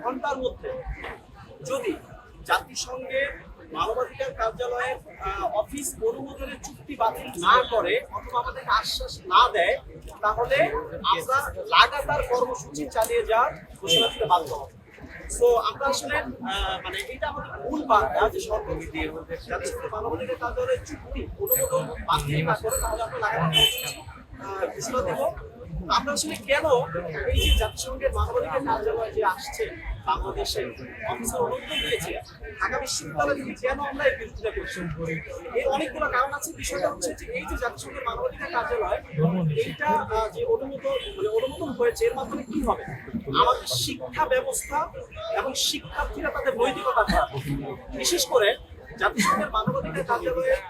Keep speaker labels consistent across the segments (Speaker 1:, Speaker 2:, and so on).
Speaker 1: ঘন্টার মধ্যে যদি জাতিসংঘের মানবাধিকার কার্যালয়ের অফিস অনুমোদনের চুক্তি বাতিল না করে অথবা আমাদেরকে আশ্বাস না দেয়, তাহলে আমরা লাগাতার কর্মসূচি চালিয়ে যাওয়ার ঘোষণা দিতে বাধ্য হব। সো আমরা আসলে মানে এটা আমাদের মূল বার্তা যে সর্বনীতি জাতিসংঘের মানবাধিকার কার্যালয়ের চুক্তি অনুমোদন বাতিল না করে তাহলে আমরা লাগাতার ঘোষণা দেব। আমরা আসলে কেন এই যে জাতিসংঘের মানবাধিকার কার্যালয় যে আসছে বাংলাদেশে অফিসার অনুমোদন দিয়েছে, ঢাকা বিশ্ববিদ্যালয় থেকে কেন আমরা এই বিরোধিতা করছি, এর অনেকগুলো কারণ আছে। বিষয়টা হচ্ছে যে এই যে জাতিসংঘের মানবাধিকার কার্যালয় এইটা যে অনুমোদন হয়েছে, এর মাধ্যমে কি হবে, আমাদের শিক্ষা ব্যবস্থা এবং শিক্ষার্থীরা তাদের নৈতিকতা খারাপ। বিশেষ করে জাতিসংঘের মানবাধিকার কার্যালয়ের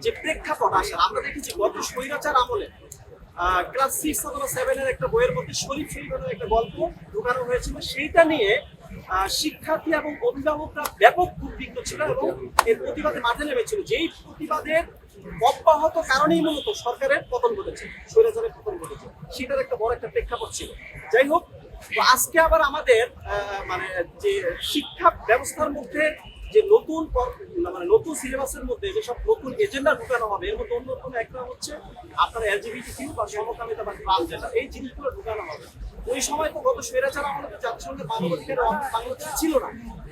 Speaker 1: যে প্রেক্ষাপট আসে, আমরা দেখেছি গত স্বৈরাচার আমলে ক্লাস 6 অথবা 7 এর একটা বইয়ের মধ্যে শরীফ শরীফের একটা গল্প ঢোকানো হয়েছিল। সেইটা নিয়ে শিক্ষার্থী এবং অভিভাবকরা ব্যাপক উদ্বিগ্ন ছিল এবং এর প্রতিবাদে মাঠে নেমেছিল। যেই প্রতিবাদের অব্যাহত কারণেই মূলত সরকারের পতন ঘটেছে, স্বৈরাচারের পতন ঘটেছে, সেটার একটা বড় একটা প্রেক্ষাপট ছিল। যাই হোক, আজকে আবার আমাদের মানে যে শিক্ষা ব্যবস্থার মধ্যে যে নতুন নতুন সিলেবাসের মধ্যে যেসব নতুন এজেন্ডা ঢুকানো হবে, এর মধ্যে অন্যতম একটা হচ্ছে আপনার এলজিবিটিকিউ বা সমকামিতা বা ট্রান্সজেন্ডার, এই জিনিসগুলো ঢুকানো হবে। ওই সময় তো গত স্বৈরাচার আমলে জাতিসংঘের মানবাধিকার বাংলাদেশে ছিল না,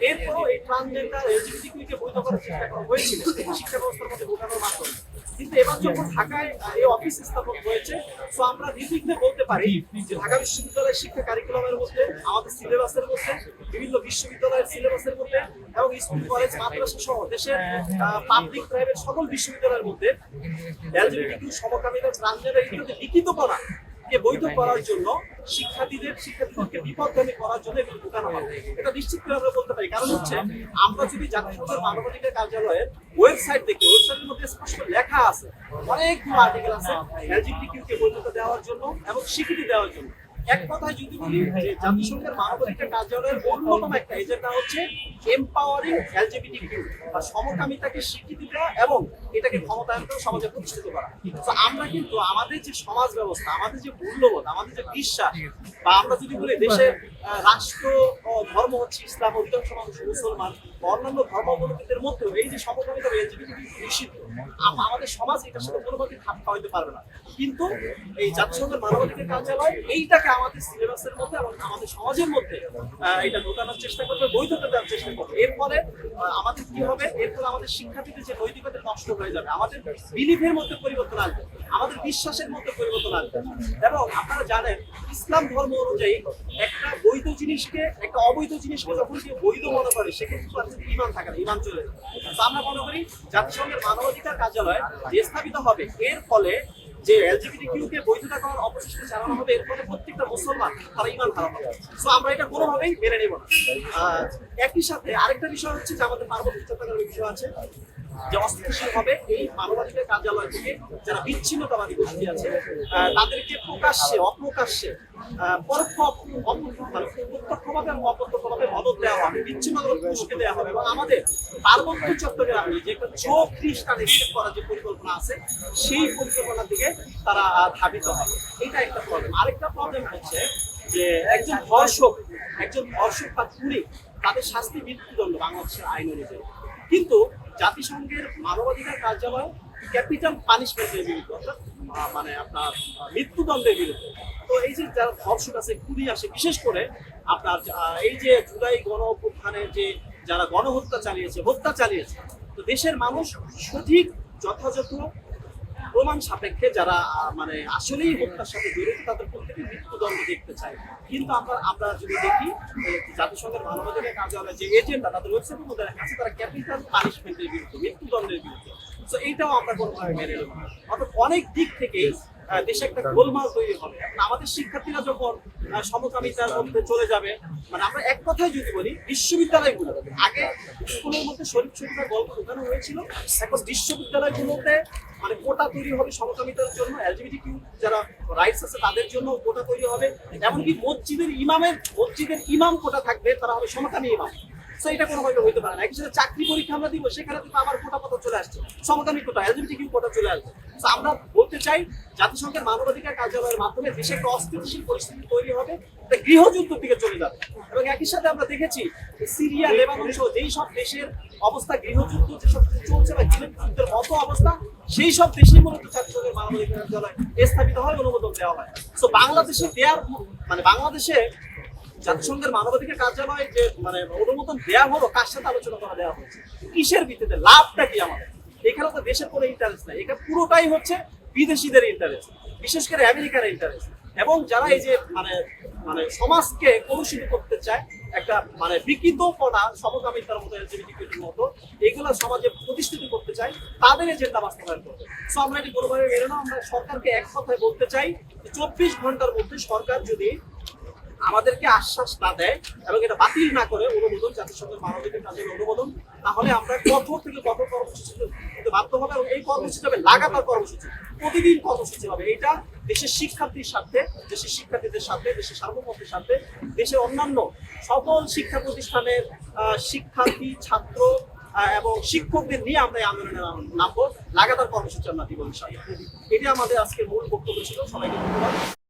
Speaker 1: এরপরও এই ট্রান্সজেন্ডার এলজিবিটিকিউকে বৈধ করার চেষ্টা করা হয়েছিল শিক্ষা ব্যবস্থার মধ্যে ঢুকানোর মাধ্যমে। কিন্তু এবার যখন ঢাকায় এই অফিস স্থাপন হয়েছে, তো আমরা নির্বিঘ্নে বলতে পারি যে ঢাকা বিশ্ববিদ্যালয়ের শিক্ষা কারিকুলামের মধ্যে, আমাদের সিলেবাসের মধ্যে, বিভিন্ন বিশ্ববিদ্যালয়ের সিলেবাসের মধ্যে এবং স্কুল কলেজ মাদ্রাসা সহ দেশের পাবলিক প্রাইভেট সকল বিশ্ববিদ্যালয়ের মধ্যে এলজিবিটিকিউ সমকামিতা ট্রান্সজেন্ডার ইত্যাদি লিখিত করা কে বৈধ করার জন্য শিক্ষার্থীদেরকে বিপদগামী করার জন্য এগুলো ঢুকানো হবে। এটা নিশ্চিত করে আমরা বলতে পারি। কারণ হচ্ছে আমরা যদি জাতিসংঘের মানবাধিকার কার্যালয়ের ওয়েবসাইট দেখি, ওয়েবসাইটের মধ্যে স্পষ্ট লেখা আছে, অনেকগুলো আর্টিকেল আছে এলজিবিটিকিউ কে বৈধতা দেওয়ার জন্য এবং স্বীকৃতি দেওয়ার জন্য। এক কথায় যদি বলি যে জাতিসংঘের মানবাধিকার কার্যালয়ের অন্যতম একটা এজেন্ডা হচ্ছে এম্পাওয়ারিং এলজিবিটিকিউ বা সমকামিতাকে স্বীকৃতি দেওয়া এবং এটাকে ক্ষমতায়ন করে সমাজে প্রতিষ্ঠিত করা। তো আমরা কিন্তু আমাদের যে সমাজ ব্যবস্থা, আমাদের যে মূল্যবোধ, আমাদের যে বিশ্বাস, বা আমরা যদি বলি দেশের রাষ্ট্র ধর্ম হচ্ছে ইসলাম, অধিকাংশ মানুষ মুসলমান, অন্যান্য ধর্মাবলম্বীদের মধ্যেও এই যে সমকামিতা বা এলজিবিটিকিউ নিষিদ্ধ, আমাদের সমাজ এটার সাথে কোনোভাবে খাপ খাওয়াইতে পারবে না। কিন্তু এই জাতিসংঘের মানবাধিকার কার্যালয় এইটাকে আমাদের সিলেবাসের মধ্যে এবং আমাদের সমাজের মধ্যে এটা ঢোকানোর চেষ্টা করবে, বৈধতা দেওয়ার চেষ্টা করবে। এর ফলে আমাদের কি হবে, এর ফলে আমাদের শিক্ষার্থীদের যে নৈতিকতা নষ্ট হয়ে যাবে, আমাদের বিলিফের মধ্যে পরিবর্তন আসবে, আমাদের বিশ্বাসের মধ্যে পরিবর্তন আসবে। এবং আপনারা জানেন ইসলাম ধর্ম অনুযায়ী একটা বৈধ জিনিসকে, একটা অবৈধ জিনিসকে যখন কেউ বৈধ মনে করে, সেক্ষেত্রে ঈমান থাকে না, ঈমান চলে যায়। তো আমরা মনে করি জাতিসংঘের মানবাধিকার কার্যালয় যে স্থাপিত হবে, এর ফলে যে এলজিবিটিকিউ কে বৈধতা করার অপচেষ্টা চালানো হবে, এর ফলে প্রত্যেকটা মুসলমান তারা ঈমান হারাম হবে। সো আমরা এটা কোনোভাবেই মেনে নেব না। একই সাথে আরেকটা বিষয় হচ্ছে যে আমাদের পার্বত্য চট্টগ্রামের বিষয় আছে, যে অস্থিতিশীল হবে এই মানবাধিকার কার্যালয় থেকে যারা বিচ্ছিন্নতাবাদী গোষ্ঠী আছে তাদেরকে প্রকাশ্যে অপ্রকাশ্যে প্রত্যক্ষভাবে এবং অপ্রত্যক্ষভাবে মদত দেওয়া হবে, বিচ্ছিন্নতাবাদী গোষ্ঠীকে দেওয়া হবে। এবং আমাদের পার্বত্য চট্টগ্রামে যে একটা খ্রিস্টান এস্টেট করার যে পরিকল্পনা আছে, সেই পরিকল্পনার দিকে তারা ধাবিত হবে। এটা একটা প্রবলেম। আরেকটা প্রবলেম হচ্ছে যে একজন ধর্ষক বা খুনি, তাদের শাস্তি মৃত্যুদণ্ড বাংলাদেশের আইন অনুযায়ী। কিন্তু জাতিসংঘের মানবাধিকার কার্যালয় ক্যাপিটাল পানিশমেন্টের বিরুদ্ধে, অর্থাৎ মানে আপনার মৃত্যুদণ্ডের বিরুদ্ধে। তো এই যে যারা ধর্ষক আছে, খুনি আসে, বিশেষ করে আপনার এই যে জুলাই গণ অভ্যুত্থানের যে যারা গণহত্যা চালিয়েছে, তো দেশের মানুষ সঠিক যথাযথ প্রমাণ সাপেক্ষে যারা মানে আসলেই হত্যার সাথে জড়িত, তাদের প্রত্যেকে মৃত্যুদণ্ড দেখতে চায়। কিন্তু আমরা যদি দেখি জাতিসংঘের মানবাধিকার কার্যালয়ের যে এজেন্ডা, তাদের ওয়েবসাইটের মধ্যে আছে তারা ক্যাপিটাল পানিশমেন্টের বিরুদ্ধে, মৃত্যুদণ্ডের বিরুদ্ধে। তো এইটাও আমরা কোনোভাবে মেনে নেব না। অর্থাৎ অনেক দিক থেকেই দেশে একটা গোলমাল তৈরি হবে। এখন আমাদের শিক্ষার্থীরা যখন সমকামিতার মধ্যে চলে যাবে, মানে আমরা এক কথায় যদি বলি, বিশ্ববিদ্যালয়গুলো আগে স্কুলের মধ্যে শরীফ শরীফের গল্প ঢোকানো হয়েছিল, এখন বিশ্ববিদ্যালয়গুলোতে মানে কোটা তৈরি হবে সমকামিতার জন্য, এলজিবিটিকিউ যারা রাইটস আছে তাদের জন্য কোটা তৈরি হবে। এমনকি মসজিদের ইমাম কোটা থাকবে, তারা হবে সমকামী ইমাম। তো এটা কোনোভাবে হইতে পারে না। একই সাথে চাকরি পরীক্ষা আমরা দিব, সেখানে কিন্তু আবার কোটা পত্র চলে আসছে, সমকামী কোটা, এলজিবিটিকিউ কোটা চলে আসছে। তো আমরা বলতে চাই জাতিসংঘের মানবাধিকার কার্যালয়ের মাধ্যমে দেশে একটা অস্থিতিশীল পরিস্থিতি তৈরি হবে, একটা গৃহযুদ্ধের দিকে চলে যাবে। এবং একই সাথে আমরা দেখেছি সিরিয়া, লেবানন সহ যেই সব দেশের অবস্থা গৃহযুদ্ধ যেসব চলছে বা গৃহযুদ্ধের মতো অবস্থা, সেই সব দেশেই মূলত জাতিসংঘের মানবাধিকার কার্যালয় স্থাপিত হয়, অনুমোদন দেওয়া হয়। তো বাংলাদেশে দেওয়ার মানে বাংলাদেশে জাতিসংঘের মানবাধিকার কার্যালয় যে মানে অনুমোদন দেওয়া হলো, কার সাথে আলোচনা করা দেওয়া হচ্ছে, কিসের ভিত্তিতে, লাভটা কি আমাদের? এখানে তো দেশের কোনো ইন্টারেস্ট নাই, এটা পুরোটাই হচ্ছে বিদেশিদের ইন্টারেস্ট, বিশেষ করে আমেরিকার ইন্টারেস্ট। এবং যারা এই যে মানে মানে সমাজকে কলুষিত করতে চায়, একটা মানে বিকৃতপনা, সমকামিতার মতো, এলজিবিটিকিউর মতো এগুলো সমাজে প্রতিষ্ঠিত করতে চায়, তাদের এজেন্ডা বাস্তবায়ন করবে। সো আমরা এটি কোনোভাবে মেনে না। আমরা সরকারকে এক কথায় বলতে চাই, 24 ঘন্টার মধ্যে সরকার যদি আমাদেরকে আশ্বাস না দেয় এবং এটা বাতিল না করে অনুমোদন, জাতিসংঘের মানবাধিকার কাজের অনুমোদন, তাহলে আমরা কঠোর থেকে কঠোর কর্মসূচি দিতে বাধ্য হবে। এবং এই কর্মসূচি হবে লাগাতার কর্মসূচি, প্রতিদিন কর্মসূচি হবে। এটা দেশের শিক্ষার্থীর স্বার্থে, দেশের শিক্ষার্থীদের সাথে, দেশের সার্বভৌমত্বের সাথে, দেশের অন্যান্য সকল শিক্ষা প্রতিষ্ঠানের শিক্ষার্থী, ছাত্র এবং শিক্ষকদের নিয়ে আমরা এই আন্দোলনে নামবো। লাগাতার কর্মসূচি আমরা দিব ইনশাআল্লাহ। এটি আমাদের আজকের মূল বক্তব্য ছিল। সবাইকে ধন্যবাদ।